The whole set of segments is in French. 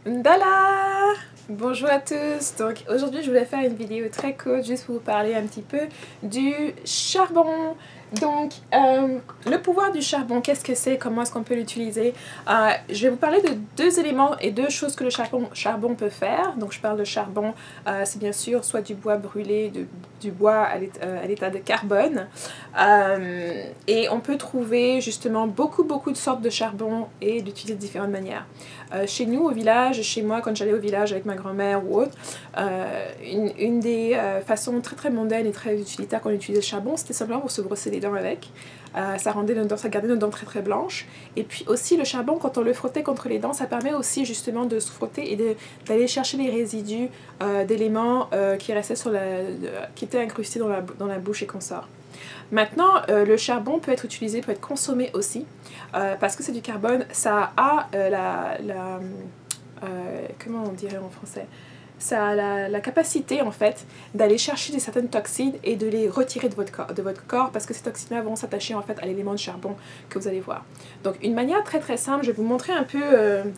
Dala! Bonjour à tous! Donc aujourd'hui je voulais faire une vidéo très courte juste pour vous parler un petit peu du charbon. Donc le pouvoir du charbon, qu'est-ce que c'est? Comment est-ce qu'on peut l'utiliser? Je vais vous parler de deux éléments et deux choses que le charbon peut faire. Donc je parle de charbon, c'est bien sûr soit du bois brûlé, du bois à l'état de carbone. Et on peut trouver justement beaucoup de sortes de charbon et d'utiliser de différentes manières. Chez nous au village, chez moi quand j'allais au village avec ma grand-mère ou autre, une des façons très mondaines et très utilitaires qu'on utilisait le charbon, c'était simplement pour se brosser les dents avec. Ça gardait nos dents très blanches. Et puis aussi le charbon, quand on le frottait contre les dents, ça permet aussi justement de se frotter et d'aller chercher les résidus d'éléments qui restaient qui étaient incrustés dans la bouche et qu'on sort. Maintenant, le charbon peut être utilisé, peut être consommé aussi, parce que c'est du carbone, ça a comment on dirait en français? Ça a la capacité en fait d'aller chercher certaines toxines et de les retirer de votre corps parce que ces toxines-là vont s'attacher en fait à l'élément de charbon que vous allez voir. Donc une manière très simple, je vais vous montrer un peu,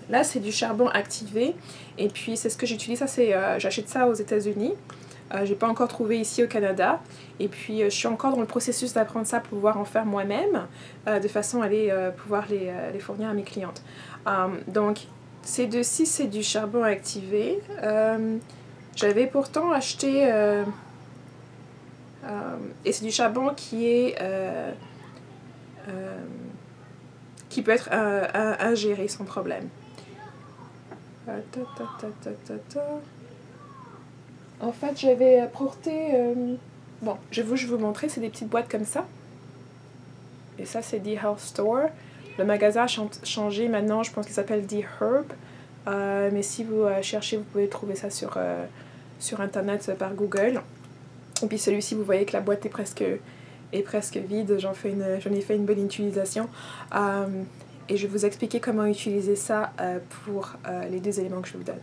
là c'est du charbon activé et puis c'est ce que j'utilise, ça c'est, j'achète ça aux États-Unis. J'ai pas encore trouvé ici au Canada et puis je suis encore dans le processus d'apprendre ça pour pouvoir en faire moi-même de façon à aller pouvoir les fournir à mes clientes. Donc ces deux-ci c'est du charbon activé. J'avais pourtant acheté et c'est du charbon qui peut être ingéré sans problème. En fait, j'avais apporté... bon, je vais vous montrer, c'est des petites boîtes comme ça. Et ça, c'est The Health Store. Le magasin a changé maintenant, je pense qu'il s'appelle The Herb. Mais si vous cherchez, vous pouvez trouver ça sur Internet par Google. Et puis celui-ci, vous voyez que la boîte est presque vide. J'en ai fait une bonne utilisation. Et je vais vous expliquer comment utiliser ça pour les deux éléments que je vous donne.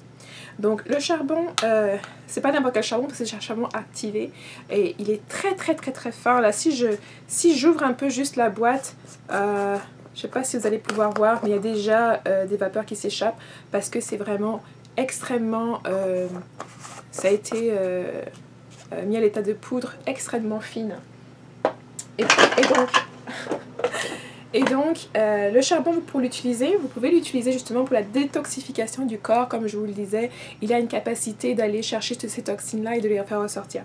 Donc le charbon, c'est pas n'importe quel charbon parce que c'est un charbon activé et il est très fin. Là, si j'ouvre un peu juste la boîte, je sais pas si vous allez pouvoir voir, mais il y a déjà des vapeurs qui s'échappent parce que c'est vraiment extrêmement, ça a été mis à l'état de poudre extrêmement fine. Et donc, le charbon, pour l'utiliser, vous pouvez l'utiliser justement pour la détoxification du corps, comme je vous le disais. Il a une capacité d'aller chercher toutes ces toxines-là et de les faire ressortir.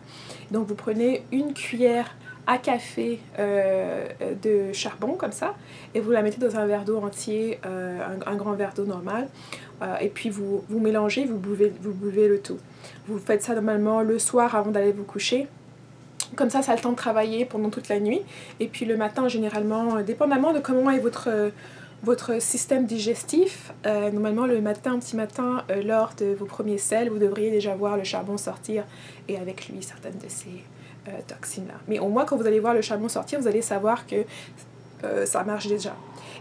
Donc, vous prenez une cuillère à café de charbon, comme ça, et vous la mettez dans un verre d'eau entier, un grand verre d'eau normal, et puis vous mélangez, vous buvez le tout. Vous faites ça normalement le soir avant d'aller vous coucher. Comme ça a le temps de travailler pendant toute la nuit. Et puis le matin, généralement, dépendamment de comment est votre système digestif, normalement le petit matin, lors de vos premiers selles, vous devriez déjà voir le charbon sortir et avec lui certaines de ces toxines-là. Mais au moins, quand vous allez voir le charbon sortir, vous allez savoir que ça marche déjà.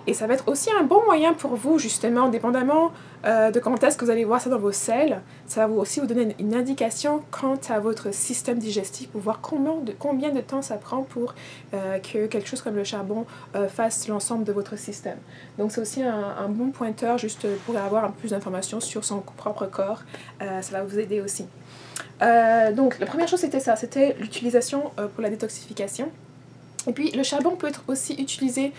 Et ça va être aussi un bon moyen pour vous, justement, dépendamment de quand est-ce que vous allez voir ça dans vos selles, ça va aussi vous donner une indication quant à votre système digestif pour voir combien de temps ça prend pour que quelque chose comme le charbon fasse l'ensemble de votre système. Donc c'est aussi un bon pointeur juste pour avoir un peu plus d'informations sur son propre corps. Ça va vous aider aussi. Donc la première chose c'était ça, c'était l'utilisation pour la détoxification. Et puis le charbon peut être aussi utilisé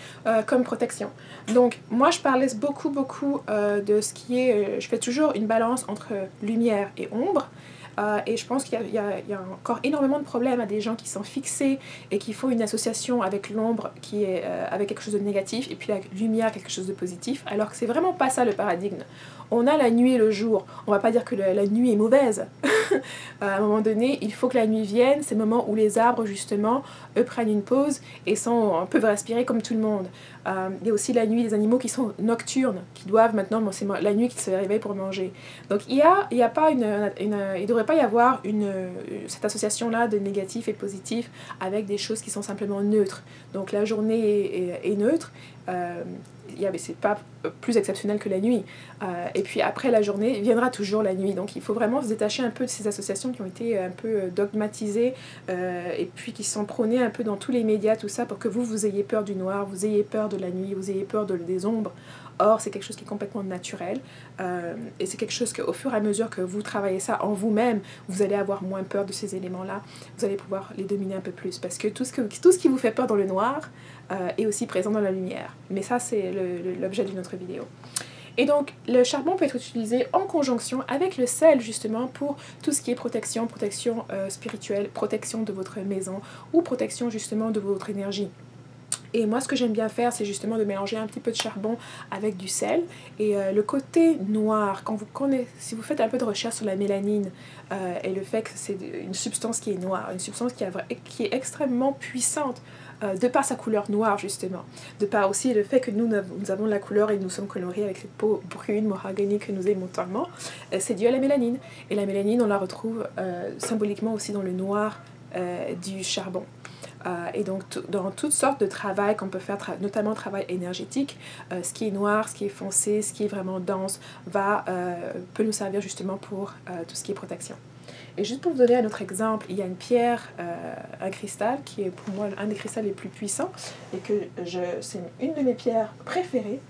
comme protection. Donc moi je parlais beaucoup de ce qui est... je fais toujours une balance entre lumière et ombre. Et je pense qu'il y a encore énormément de problèmes à des gens qui sont fixés et qui font une association avec l'ombre qui est avec quelque chose de négatif et puis la lumière quelque chose de positif, alors que c'est vraiment pas ça le paradigme. On a la nuit et le jour. On va pas dire que la nuit est mauvaise. À un moment donné, il faut que la nuit vienne, c'est le moment où les arbres justement, eux prennent une pause et peuvent respirer comme tout le monde. Il y a aussi la nuit des animaux qui sont nocturnes, qui doivent maintenant, c'est la nuit qu'ils se réveillent pour manger. Donc il devrait pas y avoir cette association-là de négatif et positif avec des choses qui sont simplement neutres. Donc la journée est neutre, c'est pas plus exceptionnel que la nuit. Et puis après la journée, viendra toujours la nuit. Donc il faut vraiment se détacher un peu de ces associations qui ont été un peu dogmatisées et puis qui sont prônées un peu dans tous les médias, tout ça, pour que vous ayez peur du noir, vous ayez peur de la nuit, vous ayez peur des ombres. Or, c'est quelque chose qui est complètement naturel et c'est quelque chose qu'au fur et à mesure que vous travaillez ça en vous-même, vous allez avoir moins peur de ces éléments-là. Vous allez pouvoir les dominer un peu plus parce que tout ce qui vous fait peur dans le noir est aussi présent dans la lumière. Mais ça, c'est l'objet d'une autre vidéo. Et donc, le charbon peut être utilisé en conjonction avec le sel, justement, pour tout ce qui est protection spirituelle, protection de votre maison ou protection, justement, de votre énergie. Et moi, ce que j'aime bien faire, c'est justement de mélanger un petit peu de charbon avec du sel. Et le côté noir, si vous faites un peu de recherche sur la mélanine et le fait que c'est une substance qui est noire, une substance qui est extrêmement puissante, de par sa couleur noire, justement. De par aussi le fait que nous avons la couleur et nous sommes colorés avec cette peau brune, mahogany que nous aimons tellement, c'est dû à la mélanine. Et la mélanine, on la retrouve symboliquement aussi dans le noir du charbon. Et donc dans toutes sortes de travail qu'on peut faire, notamment travail énergétique, ce qui est noir, ce qui est foncé, ce qui est vraiment dense, peut nous servir justement pour tout ce qui est protection. Et juste pour vous donner un autre exemple, il y a une pierre, un cristal, qui est pour moi un des cristals les plus puissants, et que c'est une de mes pierres préférées.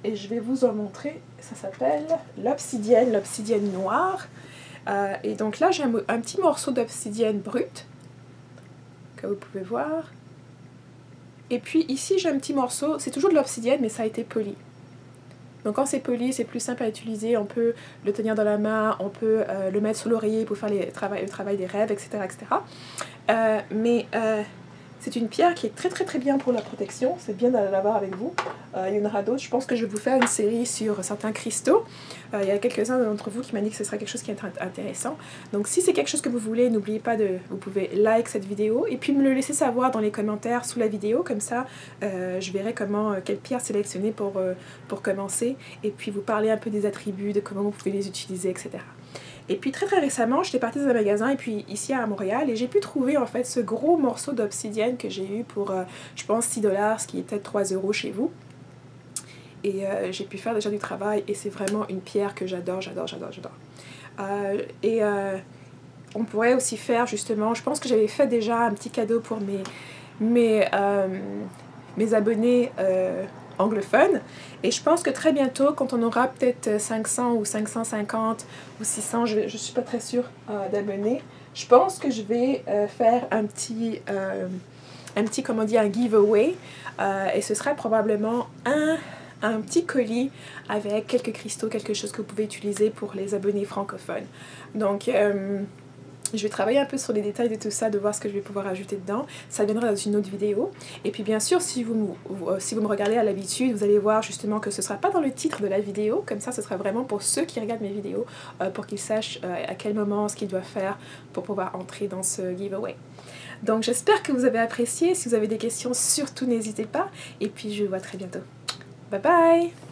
Et je vais vous en montrer, ça s'appelle l'obsidienne noire. Et donc là, j'ai un petit morceau d'obsidienne brute, que vous pouvez voir. Et puis ici, j'ai un petit morceau, c'est toujours de l'obsidienne, mais ça a été poli. Donc quand c'est poli, c'est plus simple à utiliser, on peut le tenir dans la main, on peut le mettre sous l'oreiller pour faire le travail des rêves, etc. C'est une pierre qui est très bien pour la protection, c'est bien de l'avoir avec vous. Il y en aura d'autres, je pense que je vais vous faire une série sur certains cristaux. Il y a quelques-uns d'entre vous qui m'ont dit que ce serait quelque chose qui est intéressant. Donc si c'est quelque chose que vous voulez, n'oubliez pas vous pouvez like cette vidéo et puis me le laisser savoir dans les commentaires sous la vidéo, comme ça je verrai quelle pierre sélectionner pour commencer et puis vous parler un peu des attributs, de comment vous pouvez les utiliser, etc. Et puis très récemment, j'étais partie dans un magasin et puis ici à Montréal et j'ai pu trouver en fait ce gros morceau d'obsidienne que j'ai eu pour je pense 6 $, ce qui est peut-être 3 € chez vous. Et j'ai pu faire déjà du travail et c'est vraiment une pierre que j'adore. On pourrait aussi faire justement, je pense que j'avais fait déjà un petit cadeau pour mes abonnés anglophones. Et je pense que très bientôt, quand on aura peut-être 500 ou 550 ou 600, je ne suis pas très sûre d'abonnés, je pense que je vais faire un petit comment dire, un giveaway. Et ce serait probablement un petit colis avec quelques cristaux, quelque chose que vous pouvez utiliser pour les abonnés francophones. Donc, je vais travailler un peu sur les détails de tout ça, de voir ce que je vais pouvoir ajouter dedans. Ça viendra dans une autre vidéo. Et puis bien sûr, si vous me regardez à l'habitude, vous allez voir justement que ce ne sera pas dans le titre de la vidéo. Comme ça, ce sera vraiment pour ceux qui regardent mes vidéos, pour qu'ils sachent à quel moment, ce qu'ils doivent faire pour pouvoir entrer dans ce giveaway. Donc j'espère que vous avez apprécié. Si vous avez des questions, surtout n'hésitez pas. Et puis je vous vois très bientôt. Bye bye!